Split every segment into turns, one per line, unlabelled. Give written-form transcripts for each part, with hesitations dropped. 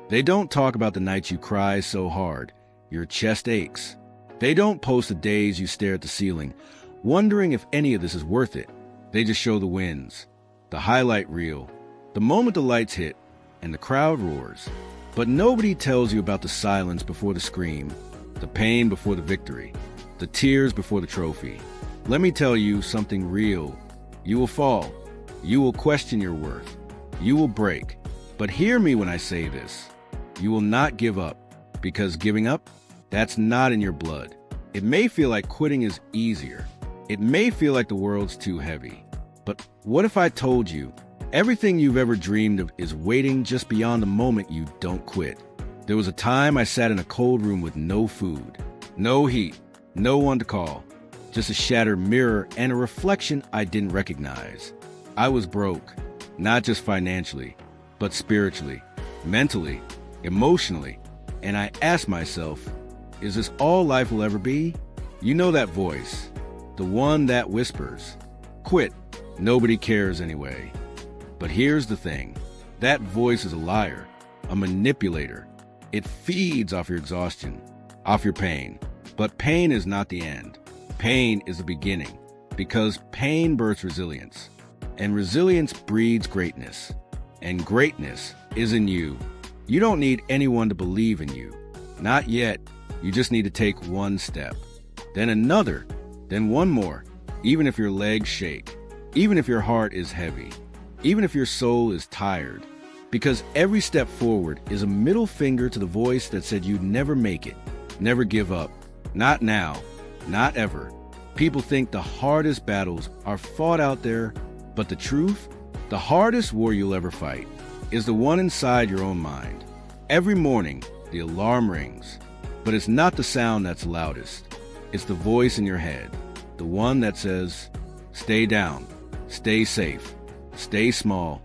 They don't talk about the nights you cry so hard, your chest aches. They don't post the days you stare at the ceiling, wondering if any of this is worth it. They just show the wins, the highlight reel, the moment the lights hit, and the crowd roars. But nobody tells you about the silence before the scream, the pain before the victory, the tears before the trophy. Let me tell you something real. You will fall. You will question your worth. You will break. But hear me when I say this. You will not give up, because giving up, that's not in your blood. It may feel like quitting is easier. It may feel like the world's too heavy. But what if I told you everything you've ever dreamed of is waiting just beyond the moment you don't quit? There was a time I sat in a cold room with no food, no heat, no one to call, just a shattered mirror and a reflection I didn't recognize. I was broke, not just financially, but spiritually, mentally, emotionally. And I asked myself, is this all life will ever be? You know that voice, the one that whispers, quit, nobody cares anyway. But here's the thing, that voice is a liar, a manipulator. It feeds off your exhaustion, off your pain. But pain is not the end. Pain is the beginning, because pain births resilience, and resilience breeds greatness, and greatness is in you. You don't need anyone to believe in you. Not yet. You just need to take one step, then another, then one more, even if your legs shake, even if your heart is heavy, even if your soul is tired. Because every step forward is a middle finger to the voice that said you'd never make it, never give up, not now, not ever. People think the hardest battles are fought out there, but the truth, the hardest war you'll ever fight, is the one inside your own mind. Every morning, the alarm rings, but it's not the sound that's loudest. It's the voice in your head, the one that says, stay down, stay safe, stay small.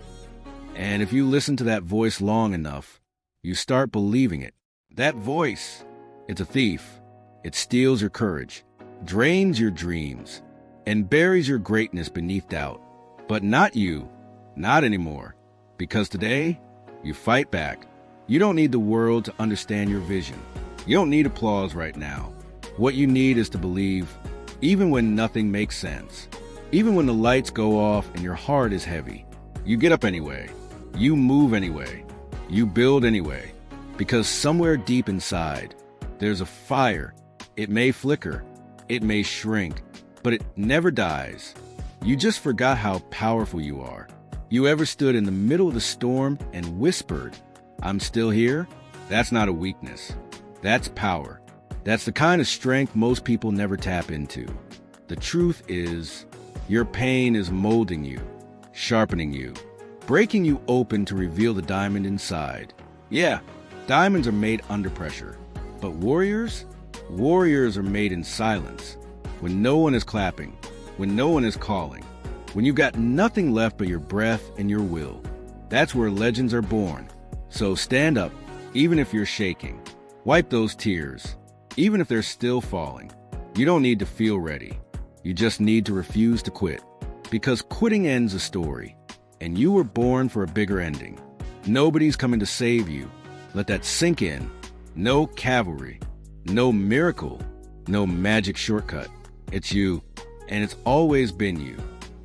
And if you listen to that voice long enough, you start believing it. That voice, it's a thief. It steals your courage, drains your dreams, and buries your greatness beneath doubt. But not you, not anymore. Because today, you fight back. You don't need the world to understand your vision. You don't need applause right now. What you need is to believe, even when nothing makes sense. Even when the lights go off and your heart is heavy. You get up anyway. You move anyway. You build anyway. Because somewhere deep inside, there's a fire. It may flicker. It may shrink. But it never dies. You just forgot how powerful you are. You ever stood in the middle of the storm and whispered, I'm still here? That's not a weakness. That's power. That's the kind of strength most people never tap into. The truth is, your pain is molding you, sharpening you, breaking you open to reveal the diamond inside. Yeah, diamonds are made under pressure. But warriors are made in silence. When no one is clapping, when no one is calling, when you've got nothing left but your breath and your will. That's where legends are born. So stand up, even if you're shaking. Wipe those tears, even if they're still falling. You don't need to feel ready. You just need to refuse to quit. Because quitting ends a story, and you were born for a bigger ending. Nobody's coming to save you. Let that sink in. No cavalry, no miracle, no magic shortcut. It's you, and it's always been you.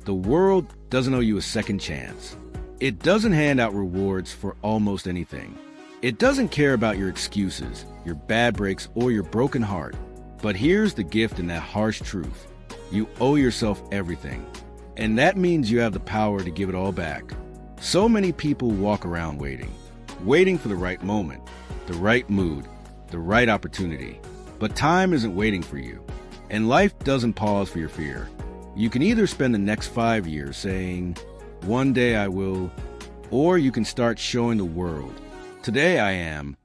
The world doesn't owe you a second chance. It doesn't hand out rewards for almost anything. It doesn't care about your excuses, your bad breaks, or your broken heart. But here's the gift in that harsh truth. You owe yourself everything. And that means you have the power to give it all back. So many people walk around waiting for the right moment, the right mood, the right opportunity. But time isn't waiting for you. And life doesn't pause for your fear. You can either spend the next 5 years saying, one day I will, or you can start showing the world, today I am.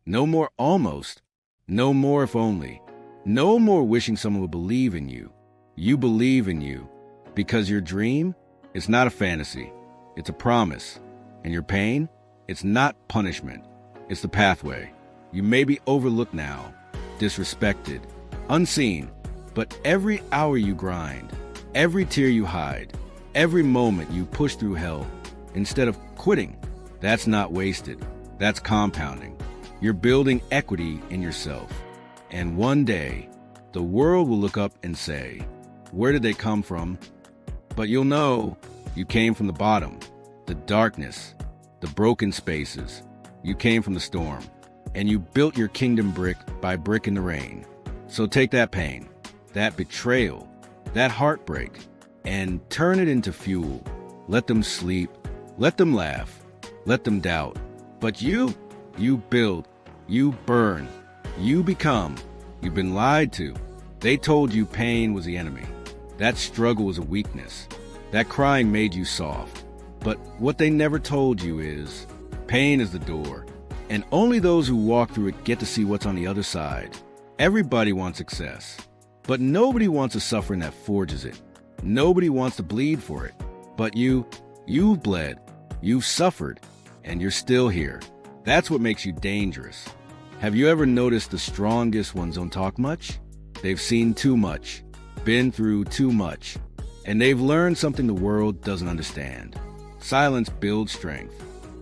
No more almost, no more if only, no more wishing someone would believe in you. You believe in you, because your dream is not a fantasy, it's a promise. And your pain, it's not punishment, it's the pathway. You may be overlooked now, disrespected, unseen, but every hour you grind, every tear you hide, every moment you push through hell, instead of quitting, that's not wasted. That's compounding. You're building equity in yourself. And one day, the world will look up and say, where did they come from? But you'll know you came from the bottom, the darkness, the broken spaces. You came from the storm, and you built your kingdom brick by brick in the rain. So take that pain, that betrayal, that heartbreak, and turn it into fuel. Let them sleep, let them laugh, let them doubt. But you build, you burn, you become. You've been lied to. They told you pain was the enemy. That struggle was a weakness. That crying made you soft. But what they never told you is, pain is the door, and only those who walk through it get to see what's on the other side. Everybody wants success, but nobody wants the suffering that forges it. Nobody wants to bleed for it. But you've bled, you've suffered, and you're still here. That's what makes you dangerous. Have you ever noticed the strongest ones don't talk much? They've seen too much, been through too much, and they've learned something the world doesn't understand. Silence builds strength.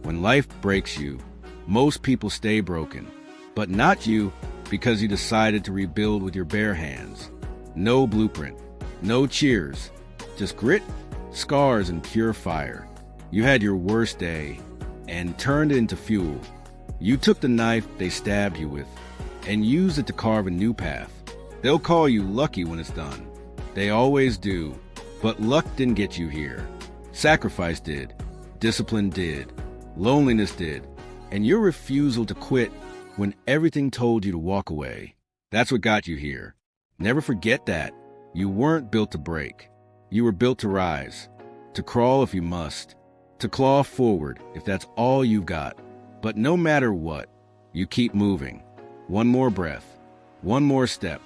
When life breaks you, most people stay broken, but not you, because you decided to rebuild with your bare hands. No blueprint, no cheers, just grit, scars, and pure fire. You had your worst day and turned it into fuel. You took the knife they stabbed you with and used it to carve a new path. They'll call you lucky when it's done. They always do, but luck didn't get you here. Sacrifice did, discipline did, loneliness did, and your refusal to quit when everything told you to walk away. That's what got you here. Never forget that. You weren't built to break. You were built to rise, to crawl if you must, to claw forward if that's all you've got. But no matter what, you keep moving. One more breath, one more step,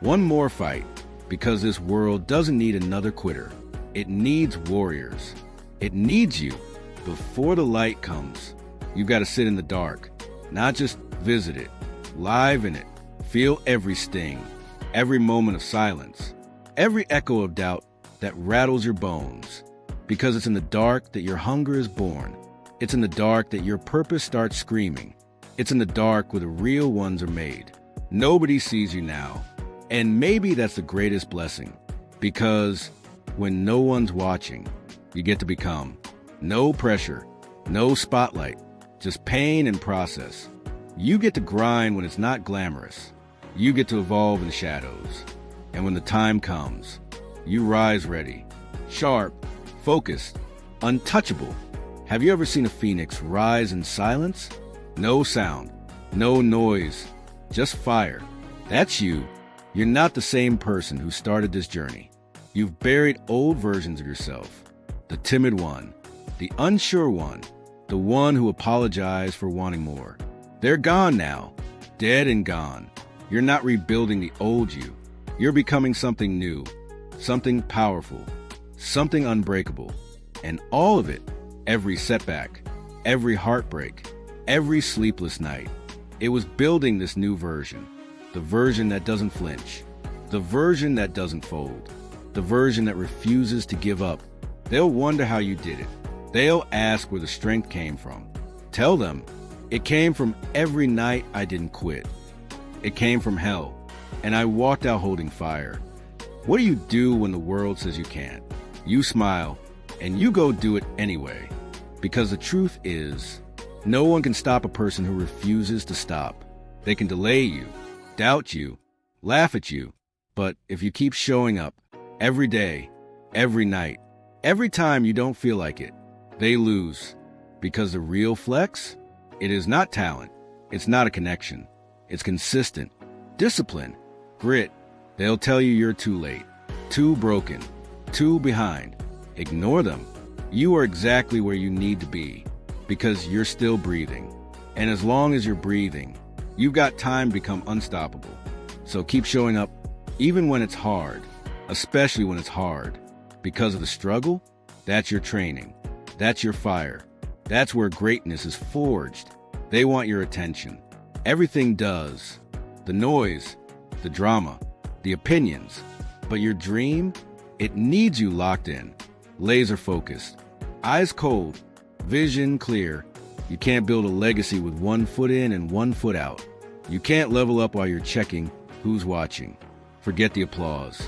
one more fight, because this world doesn't need another quitter. It needs warriors. It needs you. Before the light comes, you've got to sit in the dark, not just visit it, live in it. Feel every sting, every moment of silence, every echo of doubt that rattles your bones. Because it's in the dark that your hunger is born. It's in the dark that your purpose starts screaming. It's in the dark where the real ones are made. Nobody sees you now. And maybe that's the greatest blessing. Because when no one's watching, you get to become. No pressure, no spotlight, just pain and process. You get to grind when it's not glamorous. You get to evolve in the shadows. And when the time comes, you rise ready, sharp, focused, untouchable. Have you ever seen a phoenix rise in silence? No sound, no noise, just fire. That's you. You're not the same person who started this journey. You've buried old versions of yourself. The timid one, the unsure one, the one who apologized for wanting more. They're gone now, dead and gone. You're not rebuilding the old you. You're becoming something new, something powerful, something unbreakable. And all of it, every setback, every heartbreak, every sleepless night, it was building this new version. The version that doesn't flinch, the version that doesn't fold, the version that refuses to give up. They'll wonder how you did it. They'll ask where the strength came from. Tell them, it came from every night I didn't quit. It came from hell, and I walked out holding fire. What do you do when the world says you can't? You smile, and you go do it anyway. Because the truth is, no one can stop a person who refuses to stop. They can delay you, doubt you, laugh at you, but if you keep showing up every day, every night, every time you don't feel like it, they lose. Because the real flex, it is not talent, it's not a connection, it's consistent, discipline, grit. They'll tell you you're too late, too broken, too behind. Ignore them. You are exactly where you need to be because you're still breathing. And as long as you're breathing, you've got time to become unstoppable. So keep showing up, even when it's hard, especially when it's hard. Because of the struggle, that's your training. That's your fire. That's where greatness is forged. They want your attention. Everything does. The noise, the drama, the opinions. But your dream, it needs you locked in, laser focused, eyes cold, vision clear, You can't build a legacy with one foot in and one foot out. You can't level up while you're checking who's watching. Forget the applause.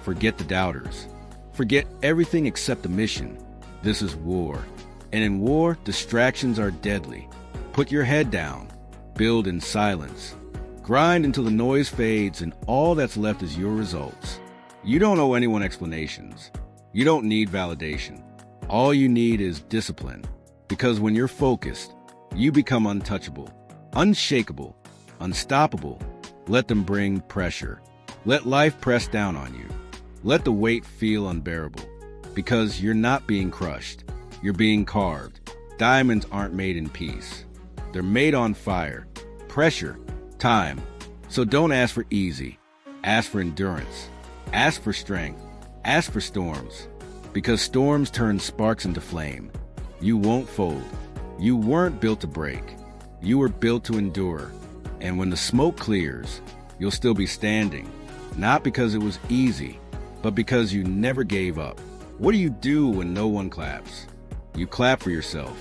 Forget the doubters. Forget everything except the mission. This is war. And in war, distractions are deadly. Put your head down. Build in silence. Grind until the noise fades and all that's left is your results. You don't owe anyone explanations. You don't need validation. All you need is discipline. Because when you're focused, you become untouchable, unshakable, unstoppable. Let them bring pressure. Let life press down on you. Let the weight feel unbearable. Because you're not being crushed. You're being carved. Diamonds aren't made in peace. They're made on fire, pressure, time. So don't ask for easy. Ask for endurance. Ask for strength. Ask for storms. Because storms turn sparks into flame. You won't fold. You weren't built to break. You were built to endure. And when the smoke clears, you'll still be standing. Not because it was easy, but because you never gave up. What do you do when no one claps? You clap for yourself.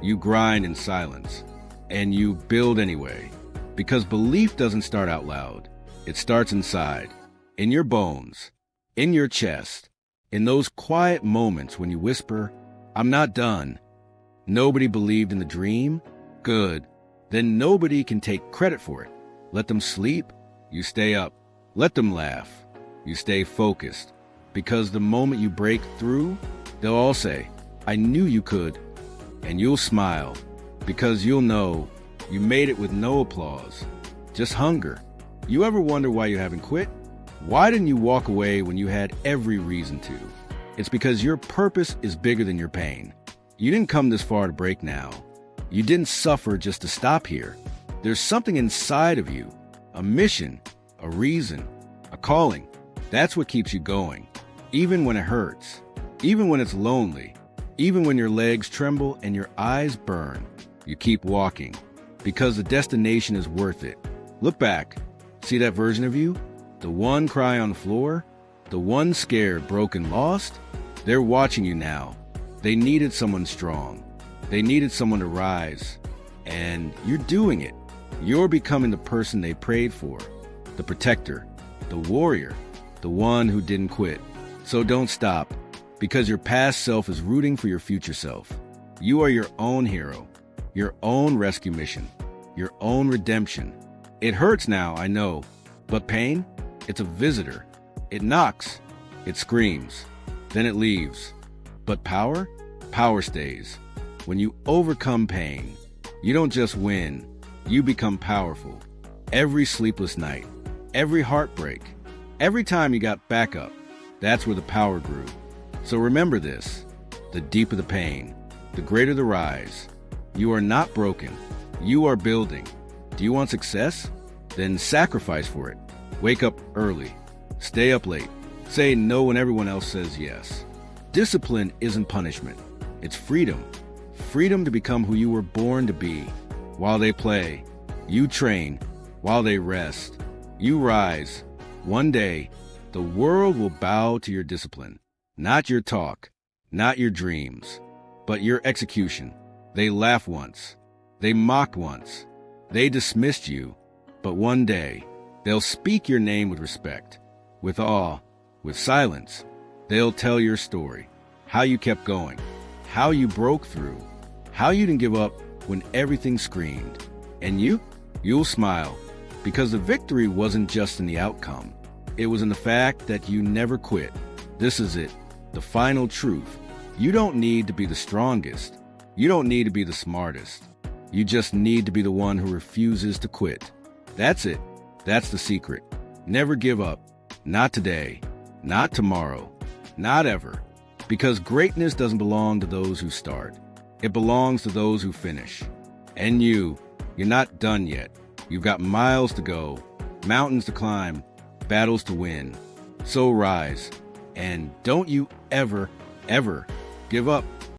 You grind in silence. And you build anyway. Because belief doesn't start out loud. It starts inside. In your bones. In your chest. In those quiet moments when you whisper, "I'm not done." Nobody believed in the dream? Good. Then nobody can take credit for it. Let them sleep. You stay up. Let them laugh. You stay focused. Because the moment you break through, they'll all say, "I knew you could." And you'll smile. Because you'll know you made it with no applause. Just hunger. You ever wonder why you haven't quit? Why didn't you walk away when you had every reason to? It's because your purpose is bigger than your pain. You didn't come this far to break now. You didn't suffer just to stop here. There's something inside of you, a mission, a reason, a calling. That's what keeps you going, even when it hurts, even when it's lonely, even when your legs tremble and your eyes burn. You keep walking because the destination is worth it. Look back. See that version of you? The one cry on the floor? The one scared, broken, lost? They're watching you now. They needed someone strong. They needed someone to rise. And you're doing it. You're becoming the person they prayed for. The protector. The warrior. The one who didn't quit. So don't stop. Because your past self is rooting for your future self. You are your own hero. Your own rescue mission. Your own redemption. It hurts now, I know. But pain? It's a visitor. It knocks. It screams. Then it leaves. But power? Power stays. When you overcome pain, you don't just win. You become powerful. Every sleepless night. Every heartbreak. Every time you got back up. That's where the power grew. So remember this. The deeper the pain, the greater the rise. You are not broken. You are building. Do you want success? Then sacrifice for it. Wake up early. Stay up late. Say no when everyone else says yes. Discipline isn't punishment. It's freedom. Freedom to become who you were born to be. While they play, you train. While they rest, you rise. One day, the world will bow to your discipline. Not your talk, not your dreams, but your execution. They laughed once. They mocked once. They dismissed you. But one day, they'll speak your name with respect, with awe, with silence. They'll tell your story, how you kept going, how you broke through, how you didn't give up when everything screamed. And you'll smile, because the victory wasn't just in the outcome. It was in the fact that you never quit. This is it, the final truth. You don't need to be the strongest. You don't need to be the smartest. You just need to be the one who refuses to quit. That's it. That's the secret. Never give up. Not today. Not tomorrow. Not ever. Because greatness doesn't belong to those who start. It belongs to those who finish. And you're not done yet. You've got miles to go, mountains to climb, battles to win. So rise. And don't you ever, ever give up.